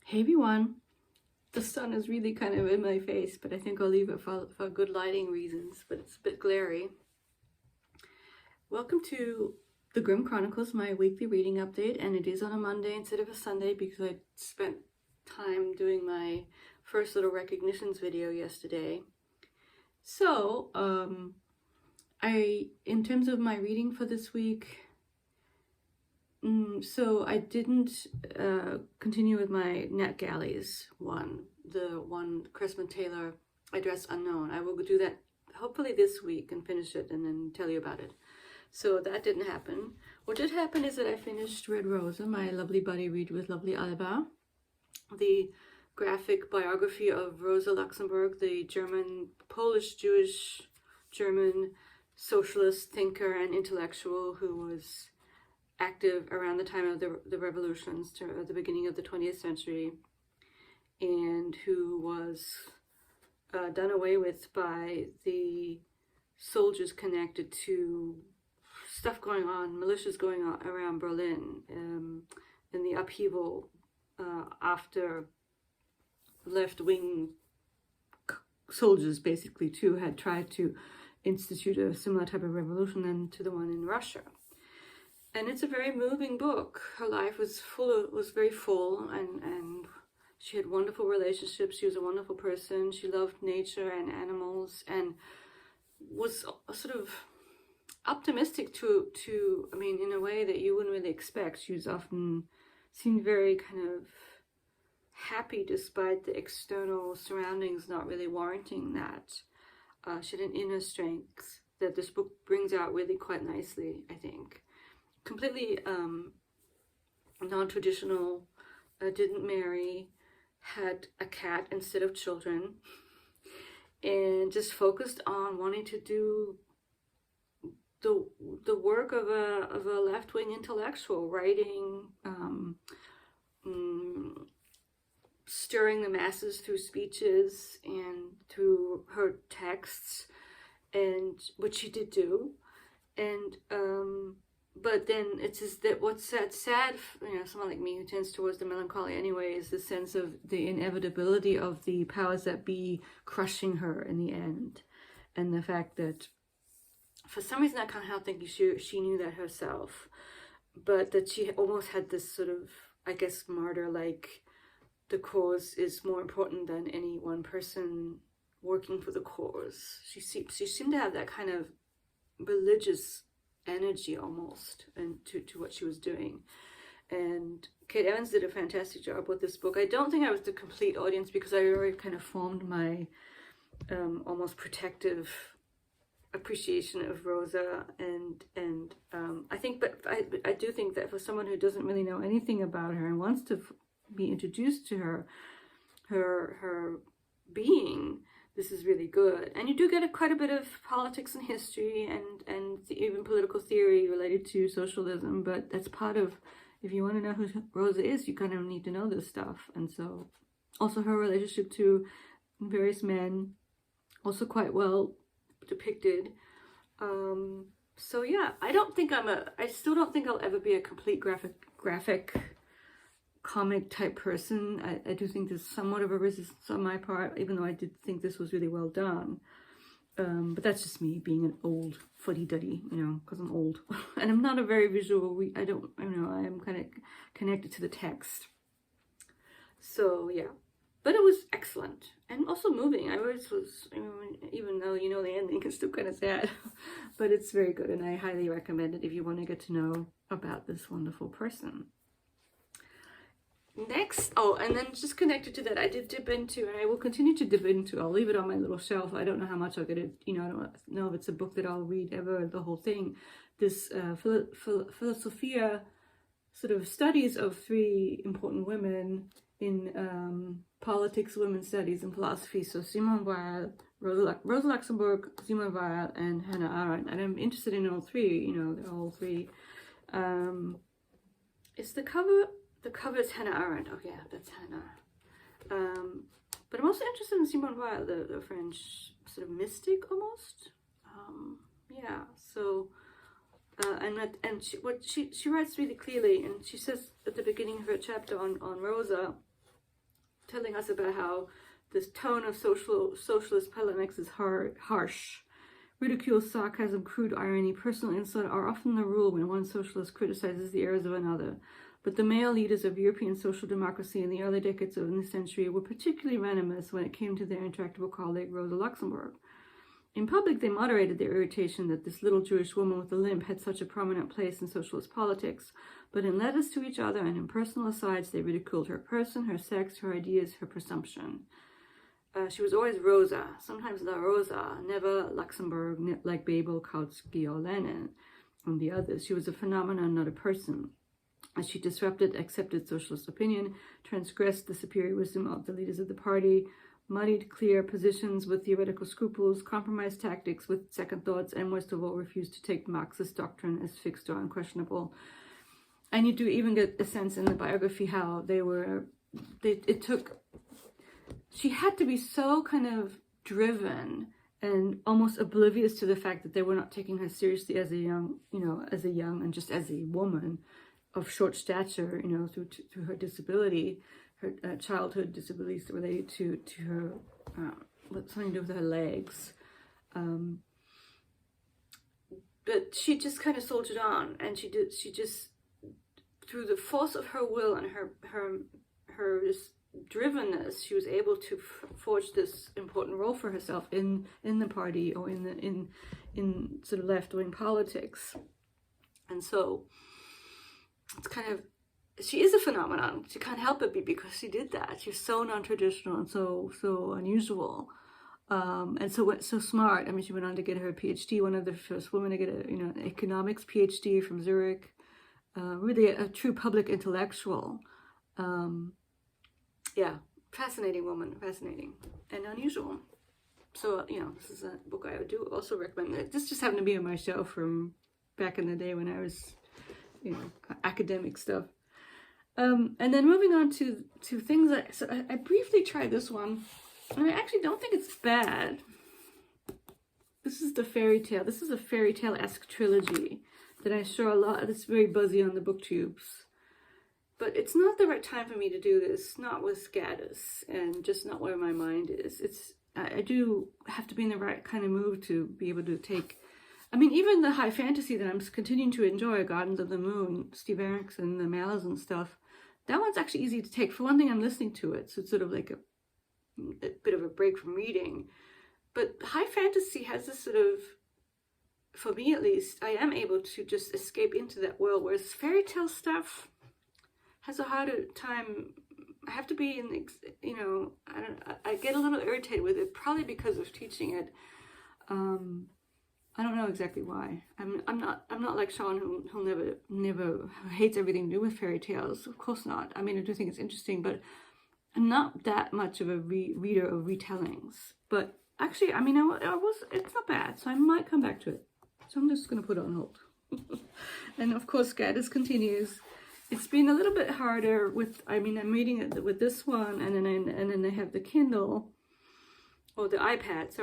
Hey everyone, the sun is really kind of in my face, but I think I'll leave it for good lighting reasons, but it's a bit glary. Welcome to the Grimm Chronicles, my weekly reading update, and it is on a Monday instead of a Sunday because I spent time doing my first little recognitions video yesterday. So, in terms of my reading for this week, so I didn't continue with my NetGalley's one, the one Chris Taylor, Address Unknown. I will do that hopefully this week and finish it and then tell you about it. So that didn't happen. What did happen is that I finished Read Rosa, my lovely buddy read with lovely Alba, the graphic biography of Rosa Luxemburg, the German, Polish, Jewish, German socialist thinker and intellectual who was active around the time of the revolutions, to the beginning of the 20th century, and who was done away with by the soldiers connected to stuff going on, militias going on around Berlin, in the upheaval after left-wing soldiers basically too had tried to institute a similar type of revolution than to the one in Russia. And it's a very moving book. Her life was very full, and she had wonderful relationships. She was a wonderful person. She loved nature and animals, and was sort of optimistic to I mean, in a way that you wouldn't really expect. She was often seemed very kind of happy despite the external surroundings not really warranting that. She had an inner strength that this book brings out really quite nicely, I think. Completely non-traditional, didn't marry, had a cat instead of children, and just focused on wanting to do the work of a left-wing intellectual, writing, stirring the masses through speeches and through her texts, and which she did do, and but then it's just that what's sad, you know, someone like me who tends towards the melancholy anyway, is the sense of the inevitability of the powers that be crushing her in the end. And the fact that for some reason I can't help thinking she knew that herself, but that she almost had this sort of, I guess, martyr-like, the cause is more important than any one person working for the cause. She seemed to have that kind of religious energy almost, and to what she was doing. And Kate Evans did a fantastic job with this book. I don't think I was the complete audience because I already kind of formed my almost protective appreciation of Rosa, and I think, but I do think that for someone who doesn't really know anything about her and wants to be introduced to her being, this is really good. And you do get quite a bit of politics and history and even political theory related to socialism, but that's part of, if you want to know who Rosa is, you kind of need to know this stuff. And so also her relationship to various men, also quite well depicted. So yeah, I still don't think I'll ever be a complete graphic comic type person. I do think there's somewhat of a resistance on my part, even though I did think this was really well done. But that's just me being an old fuddy-duddy, you know, because I'm old. And I'm not a very visual I am kind of connected to the text. So yeah, but it was excellent and also moving. I always was, even though you know the ending, it's still kind of sad, but it's very good, and I highly recommend it if you want to get to know about this wonderful person. Next, and then just connected to that, I did dip into, and I will continue to dip into, I'll leave it on my little shelf. I don't know how much I'll get it, I don't know if it's a book that I'll read ever, the whole thing. This Philosophia sort of studies of three important women in politics, women's studies, and philosophy. So Simone Weil, Rosa Luxemburg, Simone Weil, and Hannah Arendt. And I'm interested in all three, they're all three. Is the cover is Hannah Arendt. Oh yeah, that's Hannah. But I'm also interested in Simone Weil, the French sort of mystic almost. Yeah. So, and she writes really clearly, and she says at the beginning of her chapter on Rosa, telling us about how this tone of socialist polemics is harsh. Ridicule, sarcasm, crude irony, personal insult are often the rule when one socialist criticizes the errors of another. But the male leaders of European social democracy in the early decades of the century were particularly venomous when it came to their intractable colleague Rosa Luxemburg. In public, they moderated their irritation that this little Jewish woman with a limp had such a prominent place in socialist politics, but in letters to each other and in personal asides, they ridiculed her person, her sex, her ideas, her presumption. She was always Rosa, sometimes La Rosa, never Luxemburg, like Babel, Kautsky, or Lenin, and the others. She was a phenomenon, not a person. As she disrupted accepted socialist opinion, transgressed the superior wisdom of the leaders of the party, muddied clear positions with theoretical scruples, compromised tactics with second thoughts, and most of all refused to take Marxist doctrine as fixed or unquestionable. And you do even get a sense in the biography how she had to be so kind of driven and almost oblivious to the fact that they were not taking her seriously as a young and just as a woman of short stature, through her disability, her childhood disabilities related to her, something to do with her legs. But she just kind of soldiered on, and she just, through the force of her will and her drivenness, she was able to forge this important role for herself in the party or in sort of left-wing politics. And so it's kind of, she is a phenomenon. She can't help it because she did that. She's so non-traditional and so unusual, and so smart. I mean, she went on to get her PhD, one of the first women to get an economics PhD from Zurich. Really a true public intellectual. Fascinating woman, fascinating and unusual. So, this is a book I would also recommend. This just happened to be on my shelf from back in the day when I was, academic stuff. And then moving on to things I briefly tried this one, and I actually don't think it's bad. This is the fairy tale. This is a fairy tale-esque trilogy that I saw a lot. It's very buzzy on the booktubes. But it's not the right time for me to do this, not with Gaddis, and just not where my mind is. I do have to be in the right kind of mood to be able to take, even the high fantasy that I'm continuing to enjoy, Gardens of the Moon, Steve Eriksen, the Mallows and stuff, that one's actually easy to take. For one thing, I'm listening to it, so it's sort of like a bit of a break from reading. But high fantasy has this sort of, for me at least, I am able to just escape into that world, whereas fairy tale stuff has a harder time. I have to be in, I get a little irritated with it, probably because of teaching it. I don't know exactly why. I'm not like Sean who never hates everything to do with fairy tales. Of course not. I do think it's interesting, but I'm not that much of a reader of retellings. But actually, it's not bad, so I might come back to it. So I'm just going to put it on hold. And of course, Gaddis continues. It's been a little bit harder with, I'm reading it with this one, and then I have the Kindle, or the iPad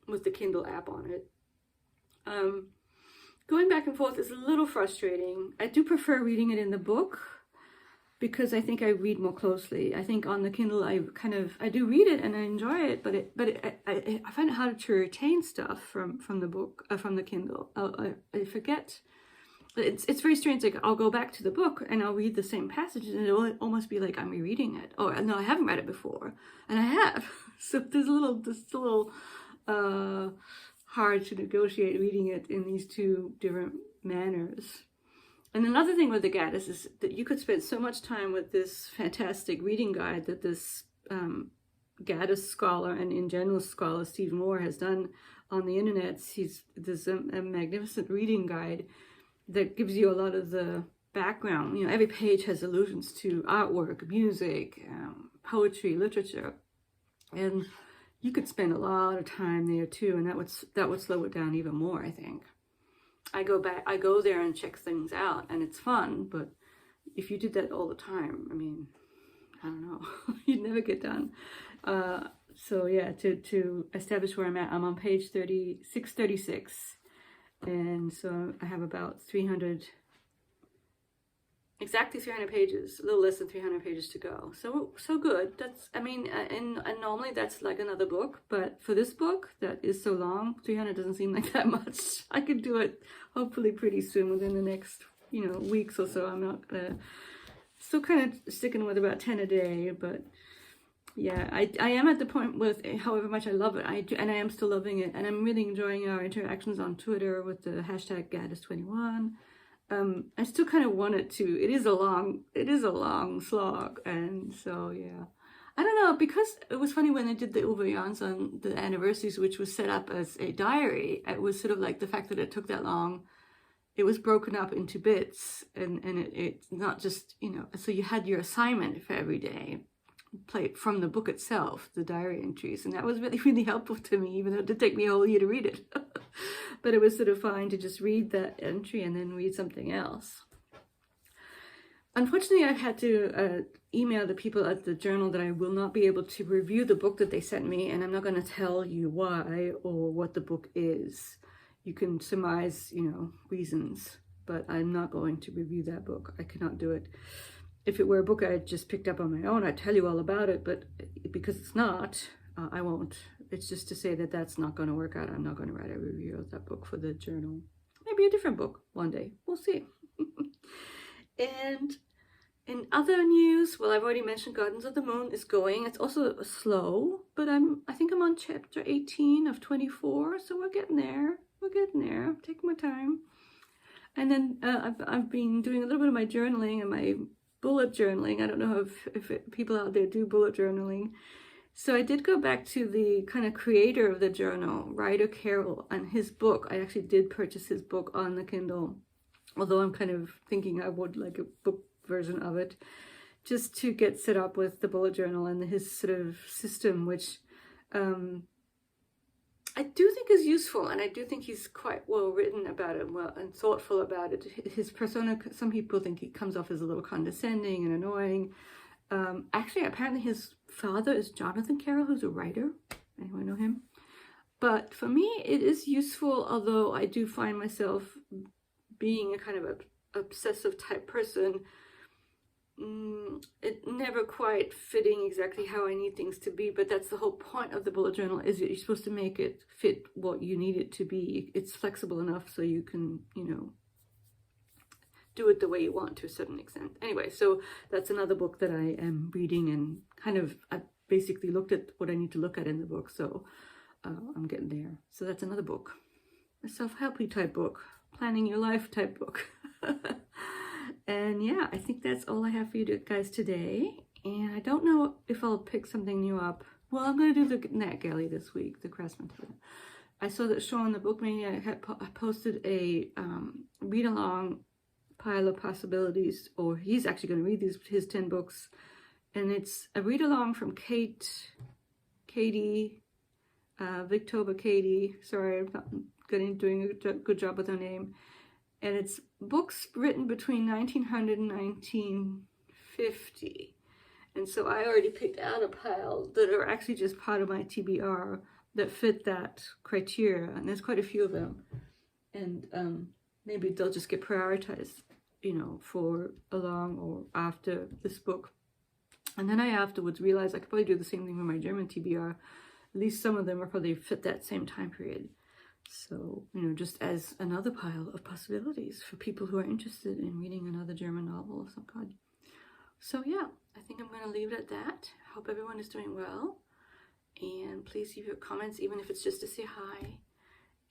with the Kindle app on it. Going back and forth is a little frustrating. I do prefer reading it in the book because I think I read more closely. I think on the Kindle I do read it and I enjoy it, but I find it harder to retain stuff from the book, from the Kindle. I forget. It's very strange. Like, I'll go back to the book and I'll read the same passages and it'll almost be like I'm rereading it. Oh no, I haven't read it before, and I have. So there's a little hard to negotiate reading it in these two different manners. And another thing with the Gaddis is that you could spend so much time with this fantastic reading guide that this Gaddis scholar and in general scholar Steve Moore has done on the internet. There's a magnificent reading guide that gives you a lot of the background. Every page has allusions to artwork, music, poetry, literature, and you could spend a lot of time there too, and that would slow it down even more, I think. I go there and check things out, and it's fun, but if you did that all the time, I don't know, you'd never get done. So yeah, to establish where I'm at, I'm on page 636, and so I have about 300 exactly 300 pages, a little less than 300 pages to go. So good. That's, I mean, and normally that's like another book, but for this book that is so long, 300 doesn't seem like that much. I could do it hopefully pretty soon, within the next, weeks or so. I'm not gonna, still kind of sticking with about 10 a day, but yeah, I am at the point with however much I love it, and I am still loving it, and I'm really enjoying our interactions on Twitter with the hashtag Gaddis21. I still kind of want it to. It is a long slog, and so yeah, I don't know, because it was funny when I did the Overjans on the anniversaries, which was set up as a diary. It was sort of like the fact that it took that long. It was broken up into bits, and it's not just So you had your assignment for every day, played from the book itself, the diary entries, and that was really, really helpful to me, even though it did take me a whole year to read it. But it was sort of fine to just read that entry and then read something else. Unfortunately, I've had to email the people at the journal that I will not be able to review the book that they sent me, and I'm not going to tell you why or what the book is. You can surmise, reasons, but I'm not going to review that book. I cannot do it. If it were a book I had just picked up on my own, I'd tell you all about it, but because it's not, I won't. It's just to say that that's not going to work out. I'm not going to write a review of that book for the journal. Maybe a different book one day. We'll see. And in other news, well, I've already mentioned Gardens of the Moon is going. It's also slow, but I think I'm on chapter 18 of 24, so we're getting there. I'm taking my time. And then I've been doing a little bit of my journaling and my bullet journaling. I don't know if people out there do bullet journaling. So I did go back to the kind of creator of the journal, Ryder Carroll, and his book. I actually did purchase his book on the Kindle, although I'm kind of thinking I would like a book version of it, just to get set up with the bullet journal and his sort of system, which I do think is useful, and I do think he's quite well written about it, and thoughtful about it. His persona, some people think he comes off as a little condescending and annoying. Actually, apparently his father is Jonathan Carroll, who's a writer. Anyone know him? But for me, it is useful, although I do find myself being a kind of obsessive type person. It never quite fitting exactly how I need things to be, but that's the whole point of the bullet journal, is that you're supposed to make it fit what you need it to be. It's flexible enough so you can, do it the way you want to a certain extent. Anyway, so that's another book that I am reading, and kind of I basically looked at what I need to look at in the book, so I'm getting there. So that's another book, a self-helpy type book, planning your life type book. And yeah, I think that's all I have for you guys today. And I don't know if I'll pick something new up. Well, I'm going to do the Nat Galley this week, the Craftsman. I saw that Sean, the Bookmania, had posted a read-along pile of possibilities, or he's actually going to read his 10 books. And it's a read-along from Katie, Victoba Katie. Sorry, I'm not doing a good job with her name. And it's books written between 1900 and 1950. And so I already picked out a pile that are actually just part of my TBR that fit that criteria. And there's quite a few of them. And maybe they'll just get prioritized, for along or after this book. And then I afterwards realized I could probably do the same thing with my German TBR. At least some of them are probably fit that same time period. So, just as another pile of possibilities for people who are interested in reading another German novel of some kind. So yeah, I think I'm going to leave it at that. Hope everyone is doing well. And please leave your comments, even if it's just to say hi.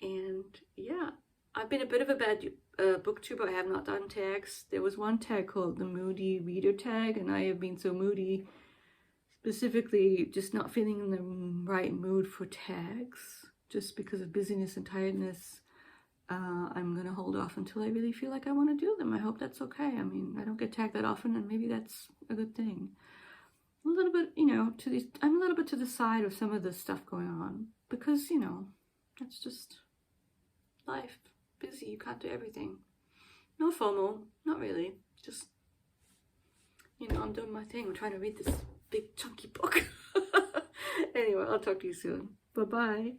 And yeah, I've been a bit of a bad booktuber. I have not done tags. There was one tag called the Moody Reader tag, and I have been so moody, specifically just not feeling in the right mood for tags. Just because of busyness and tiredness, I'm going to hold off until I really feel like I want to do them. I hope that's okay. I mean, I don't get tagged that often, and maybe that's a good thing. A little bit, I'm a little bit to the side of some of the stuff going on, because, that's just life. Busy, you can't do everything. No FOMO, not really. Just, I'm doing my thing. I'm trying to read this big chunky book. Anyway, I'll talk to you soon. Bye-bye.